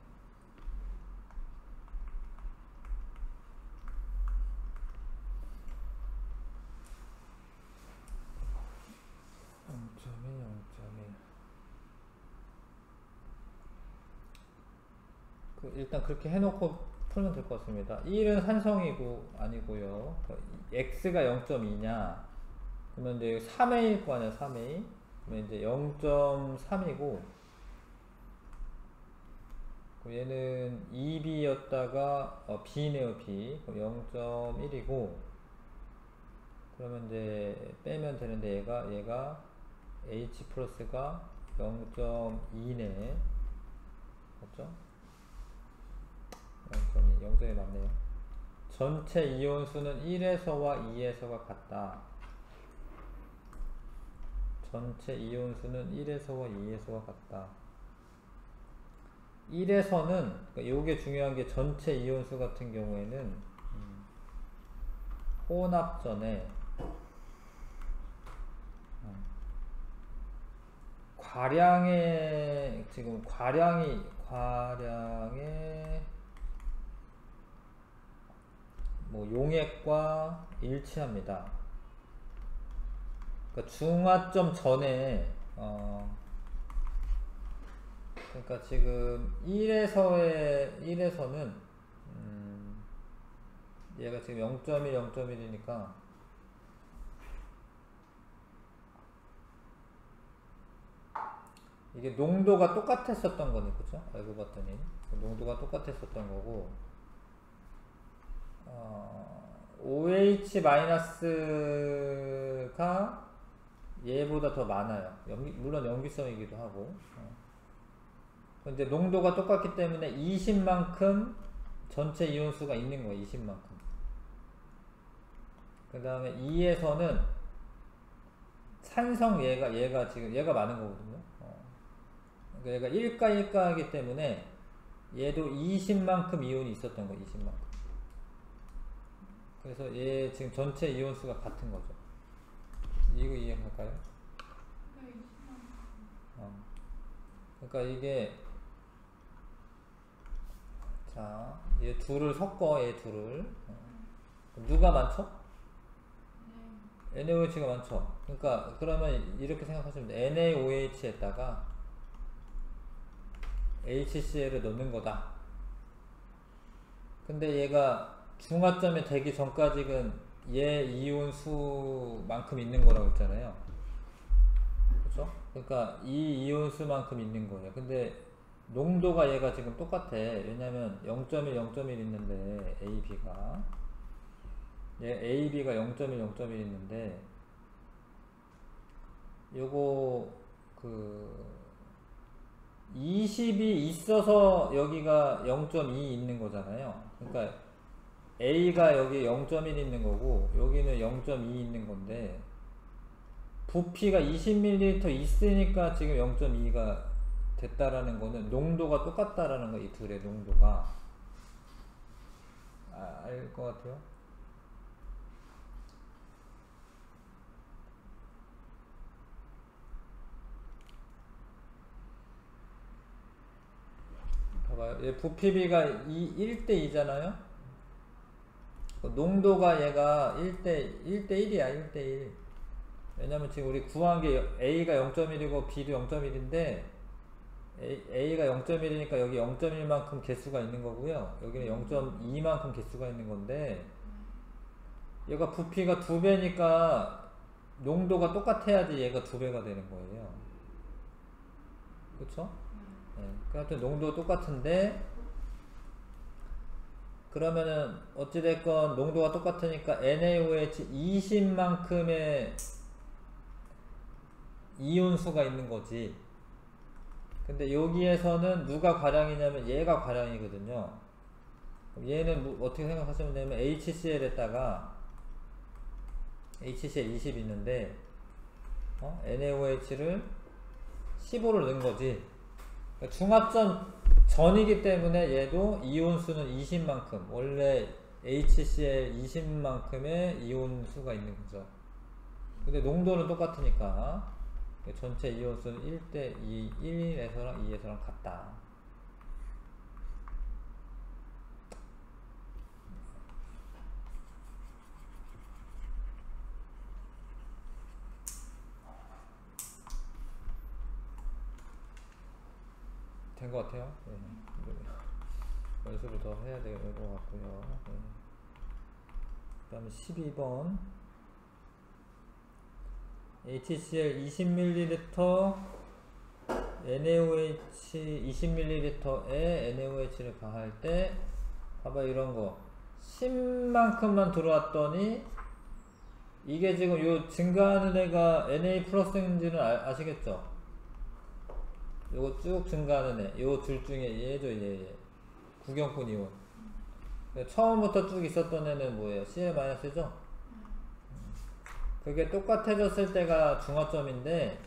일단 그렇게 해놓고 풀면 될 것 같습니다. 1은 산성이고 아니고요. x가 0.2냐? 그러면 이제 3a일 거 아니야, 3a. 그러면 이제 0.3이고, 얘는 2b였다가 b네요, b. 그럼 0.1이고, 그러면 이제 빼면 되는데 얘가 h 플러스가 0.2네. 맞죠? 0.2, 0.2 맞네요. 전체 이온수는 1에서와 2에서가 같다. 전체 이온수는 1에서와 2에서가 같다. 1에서는, 그러니까 요게 중요한 게 전체 이온수 같은 경우에는 혼합전에 과량의, 지금 과량의 뭐 용액과 일치합니다. 그러니까 중화점 전에 그러니까 지금 1에서는 얘가 지금 0.1, 0.1이니까 이게 농도가 똑같았었던 거네, 그죠? 알고 봤더니 농도가 똑같았었던 거고, OH-가 얘보다 더 많아요. 물론 염기성이기도 하고. 근데 농도가 똑같기 때문에 20만큼 전체 이온수가 있는 거예요. 20만큼. 그 다음에 2에서는 산성 얘가 지금 얘가 많은 거거든요. 그러니까 얘가 1가 하기 때문에 얘도 20만큼 이온이 있었던 거예요. 20만큼. 그래서 얘 지금 전체 이온수가 같은 거죠. 이거 이해할까요? 그러니까 이게, 자, 얘 둘을 섞어. 얘 둘을 누가 많죠? NaOH가 많죠. 그러니까 그러면 이렇게 생각하시면 돼요. NaOH에다가 HCl을 넣는 거다. 근데 얘가 중화점에 되기 전까지는 얘 이온 수만큼 있는 거라고 했잖아요. 그렇죠? 그러니까 이 이온 수만큼 있는 거예요. 근데 농도가 얘가 지금 똑같아. 왜냐면 0.1, 0.1 있는데 AB가 얘 AB가 0.1, 0.1 있는데 요거 20이 있어서 여기가 0.2 있는 거잖아요. 그러니까 A가 여기 0.1 있는 거고 여기는 0.2 있는 건데 부피가 20ml 있으니까 지금 0.2가 됐다라는 거는 농도가 똑같다라는 거. 이 둘의 농도가 알 것 같아요. 얘 부피비가 1대2잖아요. 농도가 얘가 1대1이야. 1대1. 왜냐면 지금 우리 구한 게 A가 0.1이고 B도 0.1인데 A가 0.1이니까 여기 0.1만큼 개수가 있는 거고요. 여기는 0.2만큼 개수가 있는 건데 얘가 부피가 2배니까 농도가 똑같아야지 얘가 2배가 되는 거예요. 그쵸? 네. 그러니까 농도 똑같은데 그러면은 어찌됐건 농도가 똑같으니까 NaOH 20만큼의 이온수가 있는 거지. 근데 여기에서는 누가 과량이냐면 얘가 과량이거든요. 얘는 어떻게 생각하시면 되냐면 HCl에다가 HCl 20 있는데 NaOH를 15를 넣은 거지. 그러니까 중합점 전이기 때문에 얘도 이온수는 20만큼, 원래 HCl 20만큼의 이온수가 있는 거죠. 근데 농도는 똑같으니까 전체 이온수는 1대2, 1에서랑 2에서랑 같다. 된 것 같아요. 네. 연습을 더 해야 될 것 같고요. 네. 그 다음에 12번 HCl 20ml NaOH 20ml에 NaOH를 가할 때 봐봐 이런거 10만큼만 들어왔더니 이게 지금 요 증가하는 애가 Na 플러스인지는 아시겠죠? 요거 쭉 증가하는 애, 요 둘 중에 얘죠, 얘. 구경꾼 이온. 처음부터 쭉 있었던 애는 뭐예요? Cl-죠? 그게 똑같아졌을 때가 중화점인데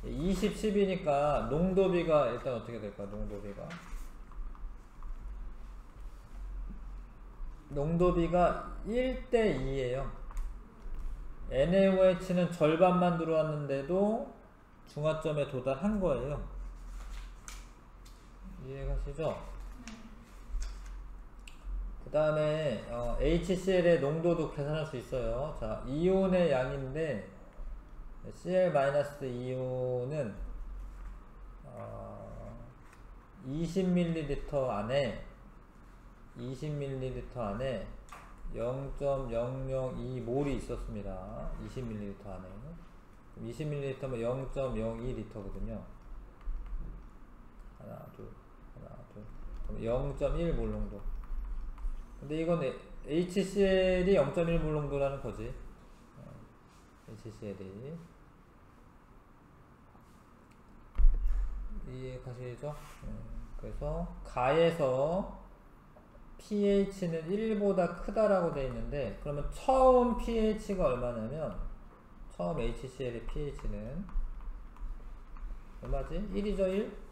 20, 10이니까 농도비가 일단 어떻게 될까? 농도비가 1대2에요. NaOH는 절반만 들어왔는데도 중화점에 도달한 거예요. 이해가시죠? 그 다음에 HCl의 농도도 계산할 수 있어요. 자, 이온의 양인데 Cl-이온은 20ml 안에 0.002몰이 있었습니다. 20ml 안에 20ml면 0.02L거든요. 하나, 둘. 0.1몰 농도. 근데 이건 HCl이 0.1몰 농도라는 거지. HCl이. 이해가시죠? 그래서 가에서 pH는 1보다 크다라고 되어 있는데, 그러면 처음 pH가 얼마냐면, 처음 HCl의 pH는 얼마지? 1이죠, 1?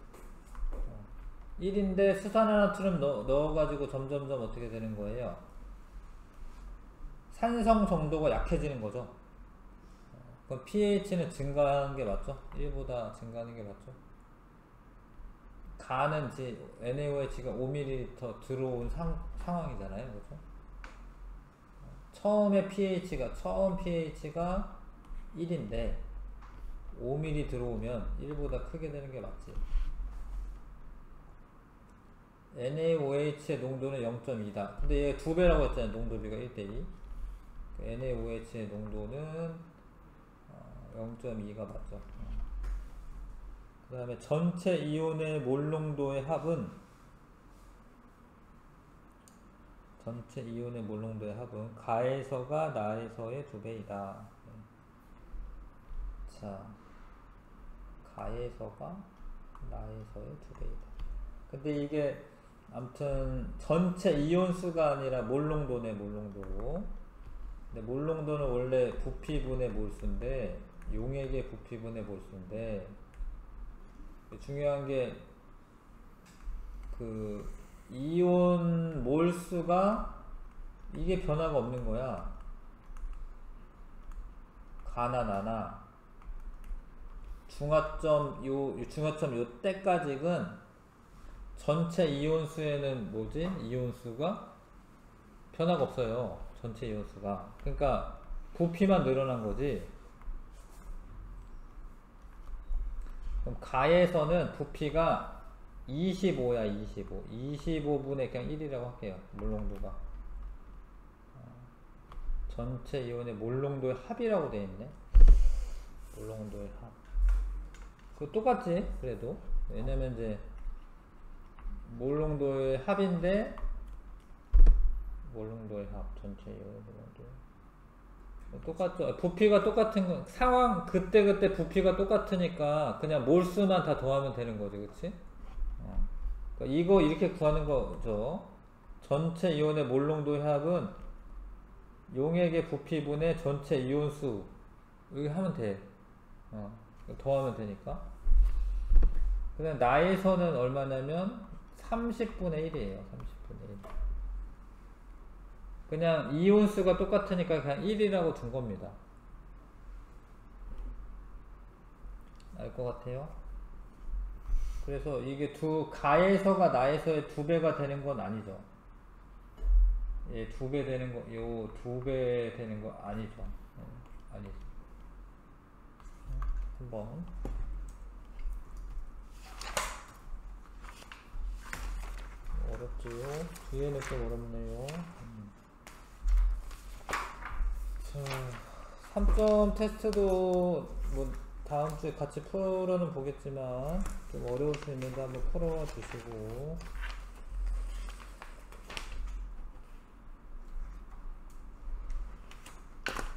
1인데 수산화나트륨 넣어가지고 점점점 어떻게 되는 거예요? 산성 정도가 약해지는 거죠. 그럼 pH는 증가하는 게 맞죠? 1보다 증가하는 게 맞죠? 가는 NaOH가 5ml 들어온 상황이잖아요. 그죠? 처음 pH가 1인데 5ml 들어오면 1보다 크게 되는 게 맞지. NaOH의 농도는 0.2다. 근데 얘 2배라고 했잖아요. 농도비가 1대2. NaOH의 농도는 0.2가 맞죠. 그 다음에 전체 이온의 몰 농도의 합은 가에서가 나에서의 2배이다. 자, 가에서가 나에서의 2배이다. 근데 이게 아무튼 전체 이온수가 아니라 몰농도네. 몰농도. 근데 몰농도는 원래 부피분의 몰수인데 용액의 부피분의 몰수인데 중요한 게 그 이온 몰수가 이게 변화가 없는 거야. 가나 나나 중화점 요 때까지는 전체 이온수에는 뭐지? 이온수가 변화가 없어요. 전체 이온수가. 그러니까 부피만 늘어난 거지. 그럼 가에서는 부피가 25야, 25. 25분의 그냥 1이라고 할게요. 몰농도가. 전체 이온의 몰농도의 합이라고 되어 있네. 몰농도의 합. 그거 똑같지? 그래도. 왜냐면 이제 몰농도의 합인데 몰농도의 합. 전체 이온의 몰농도. 똑같죠. 부피가 똑같은 거, 상황 그때 부피가 똑같으니까 그냥 몰수만 다 더하면 되는 거지, 그치? 그러니까 이거 이렇게 구하는 거죠. 전체 이온의 몰농도의 합은 용액의 부피분의 전체 이온수 이렇게 하면 돼. 더하면 되니까. 그냥 나에서는 얼마냐면 30분의 1이에요. 30분의 1. 그냥 이온수가 똑같으니까 그냥 1이라고 준 겁니다. 알 것 같아요? 그래서 이게 가에서가 나에서의 2배가 되는 건 아니죠. 예, 2배 되는 거, 요 2배 되는 거 아니죠. 아니죠. 한번. 어렵지요? 뒤에는 좀 어렵네요. 자, 3점 테스트도 뭐 다음 주에 같이 풀어는 보겠지만 좀 어려울 수 있는데 한번 풀어 주시고,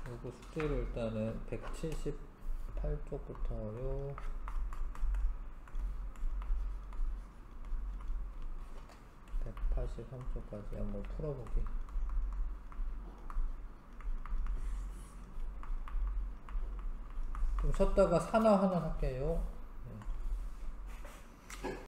이거 숙제를 일단은 178쪽부터요 183쪽까지 한번 풀어보기. 좀 쉬었다가 산화 하나 할게요.